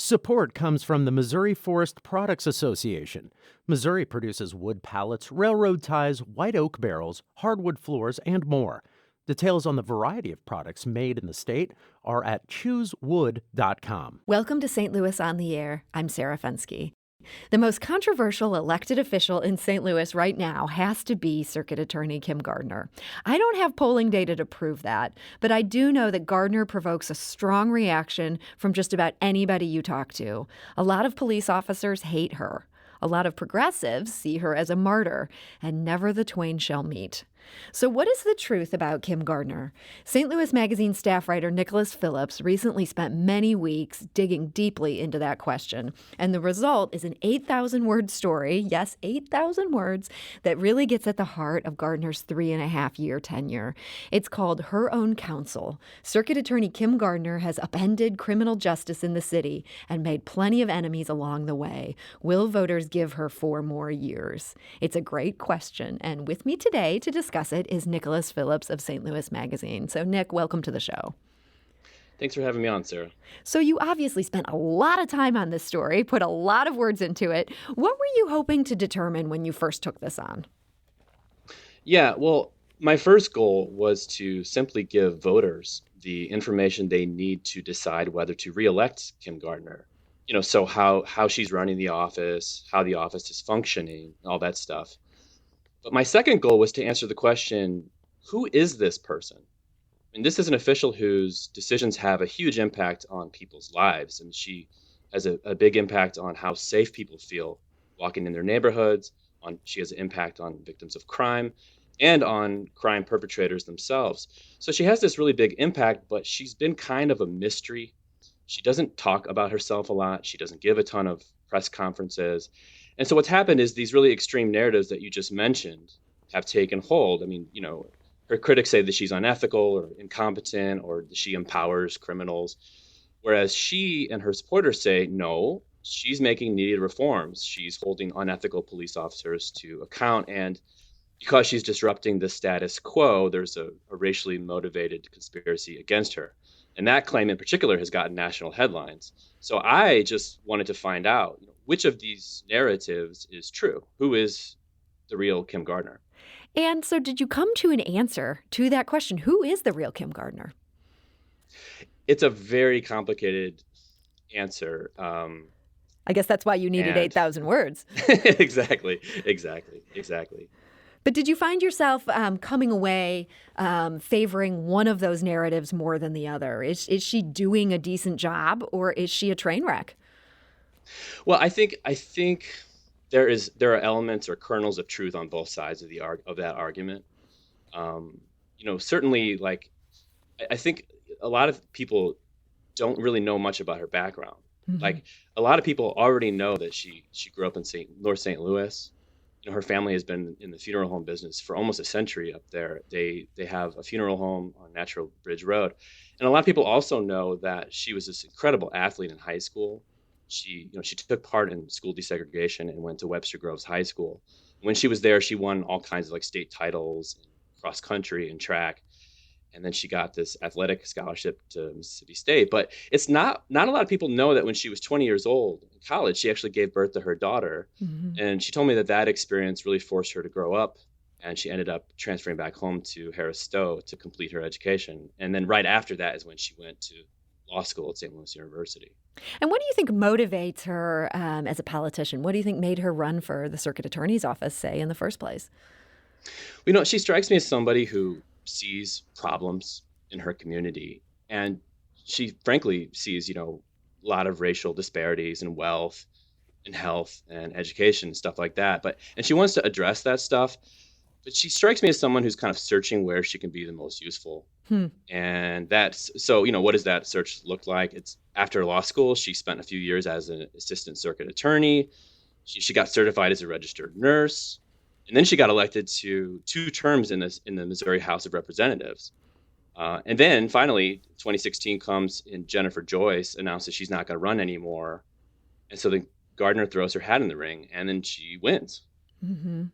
Support comes from the Missouri Forest Products Association. Missouri produces wood pallets, railroad ties, white oak barrels, hardwood floors, and more. Details on the variety of products made in the state are at choosewood.com. Welcome to St. Louis on the Air. I'm Sarah Fensky. The most controversial elected official in St. Louis right now has to be Circuit Attorney Kim Gardner. I don't have polling data to prove that, but I do know that Gardner provokes a strong reaction from just about anybody you talk to. A lot of police officers hate her. A lot of progressives see her as a martyr, and never the twain shall meet. So what is the truth about Kim Gardner? St. Louis Magazine staff writer Nicholas Phillips recently spent many weeks digging deeply into that question. And the result is an 8,000-word story, yes, 8,000 words, that really gets at the heart of Gardner's 3.5-year tenure. It's called Her Own Counsel. Circuit Attorney Kim Gardner has upended criminal justice in the city and made plenty of enemies along the way. Will voters give her 4 more years? It's a great question. And with me today to discuss it is Nicholas Phillips of St. Louis Magazine. So, Nick, welcome to the show. Thanks for having me on, Sarah. So you obviously spent a lot of time on this story, put a lot of words into it. What were you hoping to determine when you first took this on? Yeah, well, my first goal was to simply give voters the information they need to decide whether to reelect Kim Gardner. So how she's running the office, how the office is functioning, all that stuff. But my second goal was to answer the question, who is this person? I mean, this is an official whose decisions have a huge impact on people's lives. And she has a big impact on how safe people feel walking in their neighborhoods. She has an impact on victims of crime and on crime perpetrators themselves. So she has this really big impact, but she's been kind of a mystery. She doesn't talk about herself a lot. She doesn't give a ton of press conferences. And so what's happened is these really extreme narratives that you just mentioned have taken hold. I mean, her critics say that she's unethical or incompetent or that she empowers criminals, whereas she and her supporters say, no, she's making needed reforms. She's holding unethical police officers to account. And because she's disrupting the status quo, there's a racially motivated conspiracy against her. And that claim in particular has gotten national headlines. So I just wanted to find out which of these narratives is true. Who is the real Kim Gardner? And so did you come to an answer to that question? Who is the real Kim Gardner? It's a very complicated answer. I guess that's why you needed 8,000 words. Exactly. But did you find yourself coming away favoring one of those narratives more than the other? Is she doing a decent job, or is she a train wreck? Well, I think there are elements or kernels of truth on both sides of that argument. Certainly, I think a lot of people don't really know much about her background. Mm-hmm. Like a lot of people already know that she grew up in North St. Louis. Her family has been in the funeral home business for almost a century up there. They have a funeral home on Natural Bridge Road. And a lot of people also know that she was this incredible athlete in high school. She took part in school desegregation and went to Webster Groves High School. When she was there, she won all kinds of state titles, cross country and track. And then she got this athletic scholarship to Mississippi State. But it's not a lot of people know that when she was 20 years old in college, she actually gave birth to her daughter. Mm-hmm. And she told me that experience really forced her to grow up. And she ended up transferring back home to Harris Stowe to complete her education. And then right after that is when she went to law school at St. Louis University. And what do you think motivates her as a politician? What do you think made her run for the circuit attorney's office, say, in the first place? She strikes me as somebody who sees problems in her community, and she frankly sees a lot of racial disparities in wealth and health and education and stuff like that, and she wants to address that stuff, but she strikes me as someone who's kind of searching where she can be the most useful. And that's so what does that search look like? It's after law school she spent a few years as an assistant circuit attorney. She got certified as a registered nurse. And then she got elected to 2 terms in the Missouri House of Representatives. And then finally, 2016 comes and Jennifer Joyce announces she's not going to run anymore. And so then Gardner throws her hat in the ring and then she wins. Mm-hmm.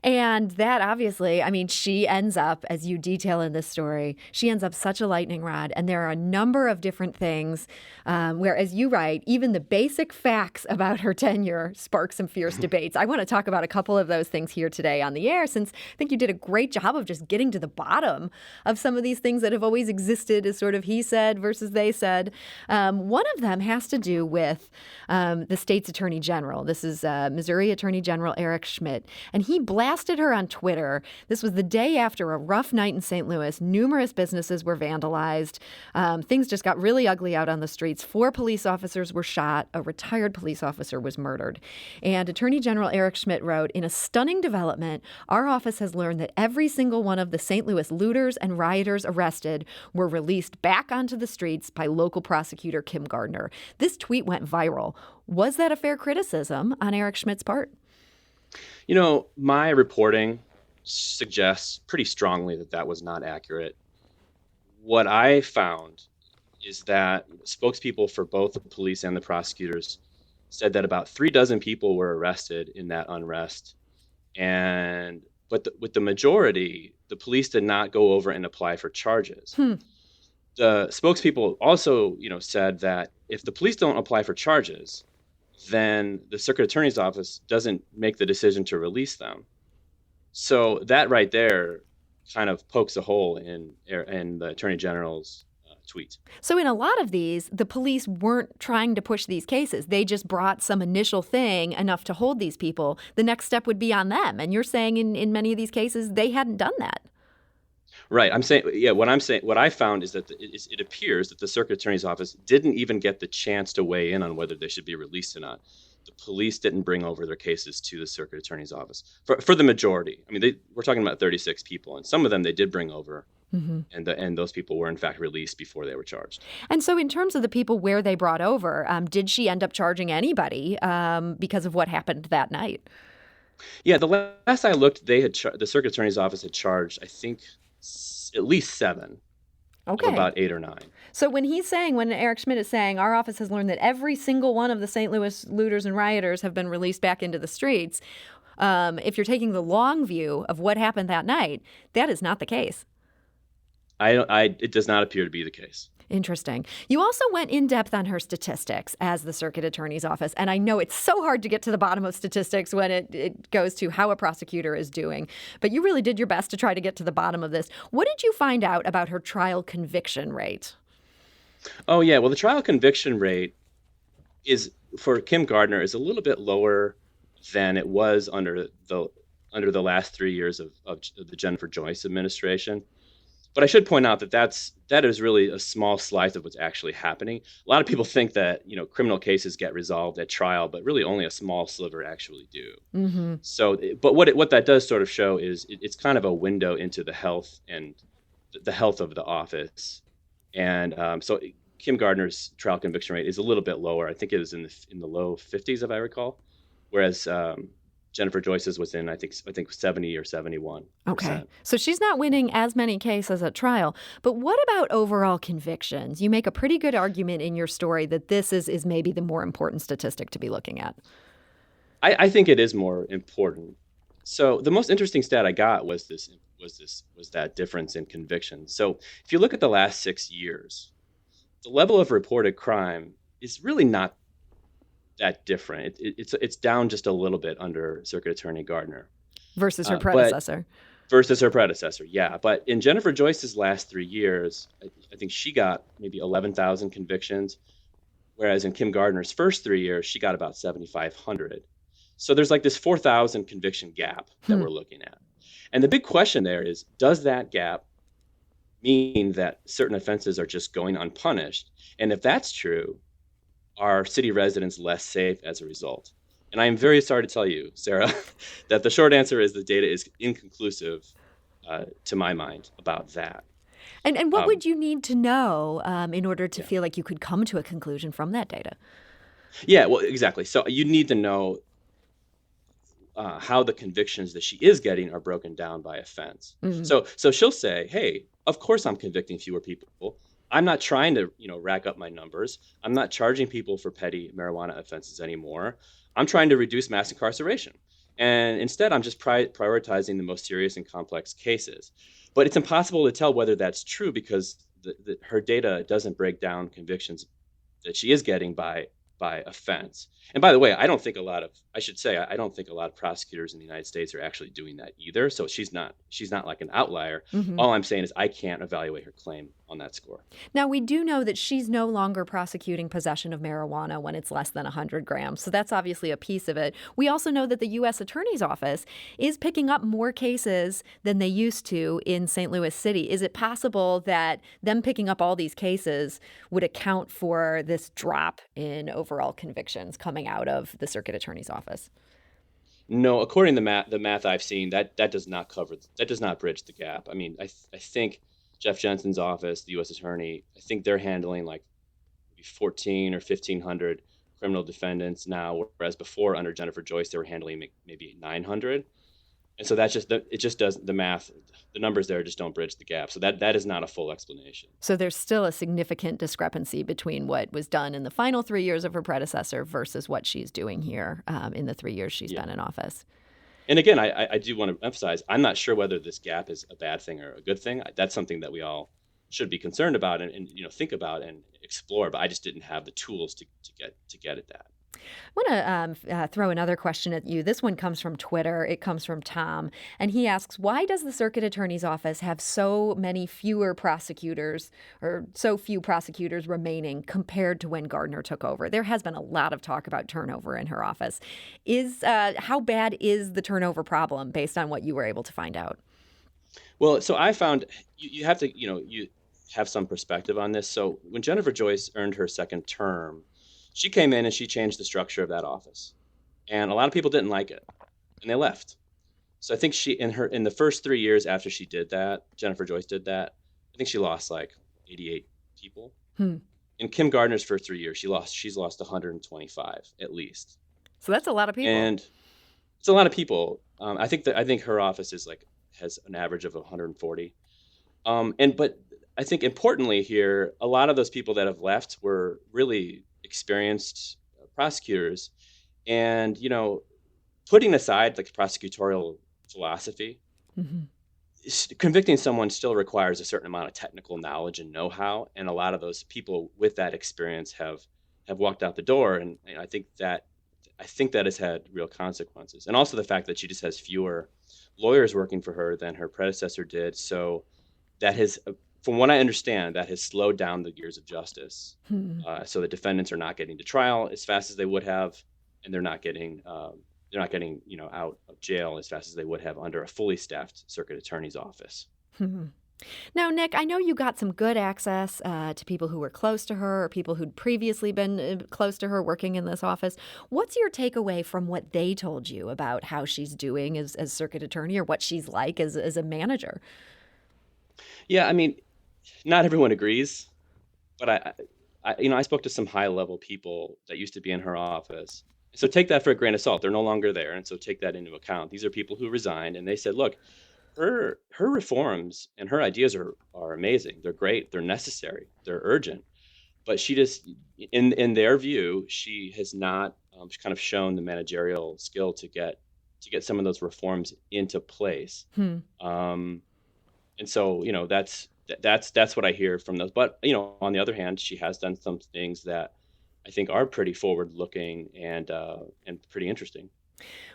And that obviously, I mean, she ends up, as you detail in this story, she ends up such a lightning rod. And there are a number of different things where, as you write, even the basic facts about her tenure spark some fierce debates. I want to talk about a couple of those things here today on the air, since I think you did a great job of just getting to the bottom of some of these things that have always existed as sort of he said versus they said. One of them has to do with the state's attorney general. This is Missouri Attorney General Eric Schmidt, and he blasted her on Twitter. This was the day after a rough night in St. Louis. Numerous businesses were vandalized. Things just got really ugly out on the streets. 4 police officers were shot. A retired police officer was murdered. And Attorney General Eric Schmidt wrote, "In a stunning development, our office has learned that every single one of the St. Louis looters and rioters arrested were released back onto the streets by local prosecutor Kim Gardner." This tweet went viral. Was that a fair criticism on Eric Schmidt's part? My reporting suggests pretty strongly that that was not accurate. What I found is that spokespeople for both the police and the prosecutors said that about 36 people were arrested in that unrest. But with the majority, the police did not go over and apply for charges. The spokespeople also, said that if the police don't apply for charges, then the circuit attorney's office doesn't make the decision to release them. So that right there kind of pokes a hole in the attorney general's tweet. So in a lot of these, the police weren't trying to push these cases. They just brought some initial thing enough to hold these people. The next step would be on them. And you're saying in many of these cases, they hadn't done that. Right. What I found is that it appears that the circuit attorney's office didn't even get the chance to weigh in on whether they should be released or not. The police didn't bring over their cases to the circuit attorney's office for the majority. I mean, we're talking about 36 people, and some of them they did bring over. And those people were, in fact, released before they were charged. And so in terms of the people where they brought over, did she end up charging anybody because of what happened that night? Yeah, the last I looked, the circuit attorney's office had charged, I think, at least 7 of about 8 or 9. So when Eric Schmidt is saying, our office has learned that every single one of the St. Louis looters and rioters have been released back into the streets, if you're taking the long view of what happened that night, that is not the case. It does not appear to be the case. Interesting. You also went in depth on her statistics as the circuit attorney's office. And I know it's so hard to get to the bottom of statistics when it goes to how a prosecutor is doing. But you really did your best to try to get to the bottom of this. What did you find out about her trial conviction rate? Oh, yeah. Well, the trial conviction rate for Kim Gardner is a little bit lower than it was under the last 3 years of the Jennifer Joyce administration. But I should point out that is really a small slice of what's actually happening. A lot of people think that criminal cases get resolved at trial, but really only a small sliver actually do. So, but what that does sort of show is it's kind of a window into the health of the office, and so Kim Gardner's trial conviction rate is a little bit lower. I think it was in the low 50s, if I recall, whereas Jennifer Joyce's was in, I think 70 or 71%. Okay. So she's not winning as many cases at trial. But what about overall convictions? You make a pretty good argument in your story that this is maybe the more important statistic to be looking at. I think it is more important. So the most interesting stat I got was that difference in convictions. So if you look at the last 6 years, the level of reported crime is really not that different. It's down just a little bit under Circuit Attorney Gardner versus her predecessor. Yeah. But in Jennifer Joyce's last 3 years, I think she got maybe 11,000 convictions, whereas in Kim Gardner's first 3 years, she got about 7,500. So there's like this 4,000 conviction gap that we're looking at. And the big question there is, does that gap mean that certain offenses are just going unpunished? And if that's true, are city residents less safe as a result? And I am very sorry to tell you, Sarah, that the short answer is the data is inconclusive to my mind about that. And what would you need to know in order to feel like you could come to a conclusion from that data? Yeah, well, exactly. So you need to know how the convictions that she is getting are broken down by offense. So she'll say, hey, of course I'm convicting fewer people. I'm not trying to, rack up my numbers. I'm not charging people for petty marijuana offenses anymore. I'm trying to reduce mass incarceration. And instead, I'm just prioritizing the most serious and complex cases. But it's impossible to tell whether that's true because her data doesn't break down convictions that she is getting by offense. And by the way, I should say, I don't think a lot of prosecutors in the United States are actually doing that either. So she's not like an outlier. Hmm. All I'm saying is I can't evaluate her claim on that score. Now, we do know that she's no longer prosecuting possession of marijuana when it's less than 100 grams. So that's obviously a piece of it. We also know that the U.S. Attorney's Office is picking up more cases than they used to in St. Louis City. Is it possible that them picking up all these cases would account for this drop in overall convictions coming out of the Circuit Attorney's Office? No, according to the math I've seen, that does not bridge the gap. I mean, I think Jeff Jensen's office, the U.S. Attorney, I think they're handling like maybe 14 or 1,500 criminal defendants now, whereas before under Jennifer Joyce they were handling maybe 900. And so it just doesn't the math, the numbers there just don't bridge the gap. So that is not a full explanation. So there's still a significant discrepancy between what was done in the final 3 years of her predecessor versus what she's doing here in the 3 years she's been in office. And again, I do want to emphasize, I'm not sure whether this gap is a bad thing or a good thing. That's something that we all should be concerned about and think about and explore. But I just didn't have the tools to get at that. I want to throw another question at you. This one comes from Twitter. It comes from Tom. And he asks, why does the Circuit Attorney's Office have so few prosecutors remaining compared to when Gardner took over? There has been a lot of talk about turnover in her office. How bad is the turnover problem based on what you were able to find out? Well, so I found you have to, you have some perspective on this. So when Jennifer Joyce earned her second term, she came in and she changed the structure of that office. And a lot of people didn't like it and they left. So I think in the first 3 years after she did that, Jennifer Joyce did that, I think she lost like 88 people. In Kim Gardner's first 3 years, she's lost 125 at least. So that's a lot of people. And it's a lot of people. I think her office has an average of 140. But I think importantly here, a lot of those people that have left were really experienced prosecutors, and putting aside like prosecutorial philosophy, convicting someone still requires a certain amount of technical knowledge and know-how, and a lot of those people with that experience have walked out the door, and I think that has had real consequences, and also the fact that she just has fewer lawyers working for her than her predecessor did. So that has, from what I understand, that has slowed down the gears of justice. So the defendants are not getting to trial as fast as they would have, and they're not getting out of jail as fast as they would have under a fully staffed circuit attorney's office. Now, Nick, I know you got some good access to people who were close to her or people who'd previously been close to her working in this office. What's your takeaway from what they told you about how she's doing as circuit attorney, or what she's like as a manager? Yeah, I mean, not everyone agrees, but I spoke to some high level people that used to be in her office. So take that for a grain of salt. They're no longer there, and so take that into account. These are people who resigned, and they said, look, her reforms and her ideas are amazing. They're great. They're necessary. They're urgent. But she just, in their view, she has not kind of shown the managerial skill to get some of those reforms into place. And so that's what I hear from those. But on the other hand, she has done some things that I think are pretty forward looking and pretty interesting.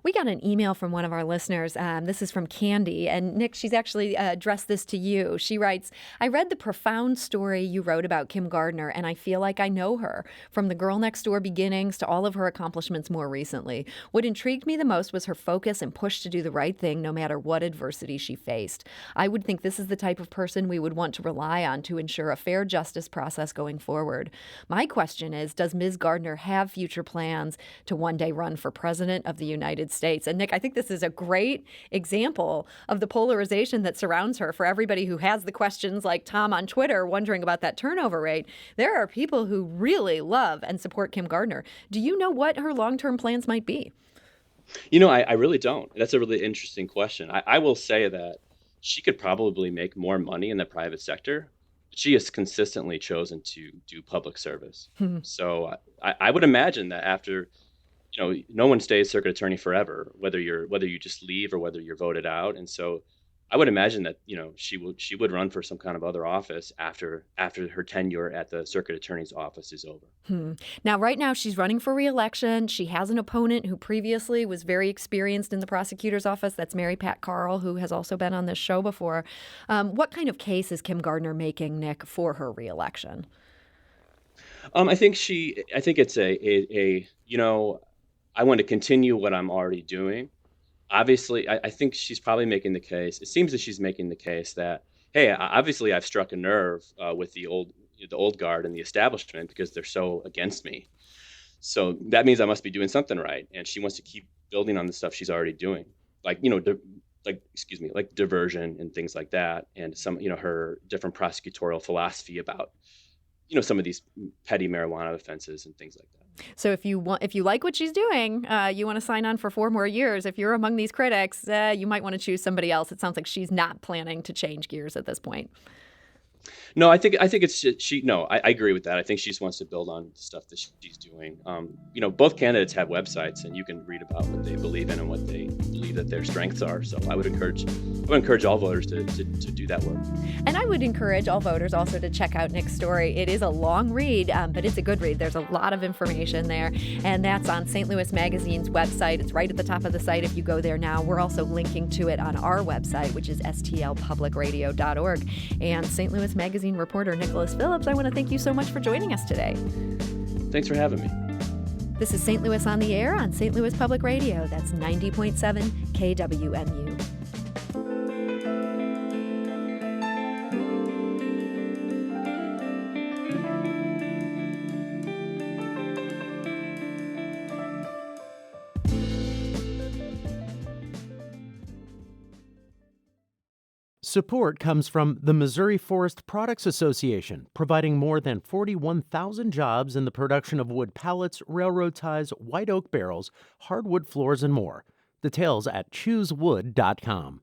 We got an email from one of our listeners. This is from Candy. And Nick, she's actually addressed this to you. She writes, I read the profound story you wrote about Kim Gardner, and I feel like I know her, from the girl next door beginnings to all of her accomplishments more recently. What intrigued me the most was her focus and push to do the right thing no matter what adversity she faced. I would think this is the type of person we would want to rely on to ensure a fair justice process going forward. My question is, does Ms. Gardner have future plans to one day run for president of the United States? And Nick, I think this is a great example of the polarization that surrounds her. For everybody who has the questions like Tom on Twitter wondering about that turnover rate, there are people who really love and support Kim Gardner. Do you know what her long-term plans might be? I really don't. That's a really interesting question. I will say that she could probably make more money in the private sector. She has consistently chosen to do public service. So I would imagine that after no one stays circuit attorney forever, whether you just leave or whether you're voted out. And so I would imagine that, she would run for some kind of other office after her tenure at the circuit attorney's office is over. Now, right now, she's running for re-election. She has an opponent who previously was very experienced in the prosecutor's office. That's Mary Pat Carl, who has also been on this show before. What kind of case is Kim Gardner making, Nick, for her re-election? I think it's I want to continue what I'm already doing. Obviously, I think she's probably making the case. It seems that she's making the case that, hey, obviously I've struck a nerve with the old guard and the establishment because they're so against me. So that means I must be doing something right. And she wants to keep building on the stuff she's already doing, like like diversion and things like that, and some her different prosecutorial philosophy about some of these petty marijuana offenses and things like that. So if you like what she's doing, you want to sign on for 4 more years. If you're among these critics, you might want to choose somebody else. It sounds like she's not planning to change gears at this point. No, I think it's she. No, I agree with that. I think she just wants to build on stuff that she's doing. Both candidates have websites, and you can read about what they believe in and what they believe that their strengths are. So I would encourage all voters to do that work. And I would encourage all voters also to check out Nick's story. It is a long read, but it's a good read. There's a lot of information there, and that's on St. Louis Magazine's website. It's right at the top of the site if you go there now. We're also linking to it on our website, which is stlpublicradio.org. And St. Louis Magazine reporter Nicholas Phillips, I want to thank you so much for joining us today. Thanks for having me. This is St. Louis on the Air on St. Louis Public Radio. That's 90.7 KWMU. Support comes from the Missouri Forest Products Association, providing more than 41,000 jobs in the production of wood pallets, railroad ties, white oak barrels, hardwood floors, and more. Details at choosewood.com.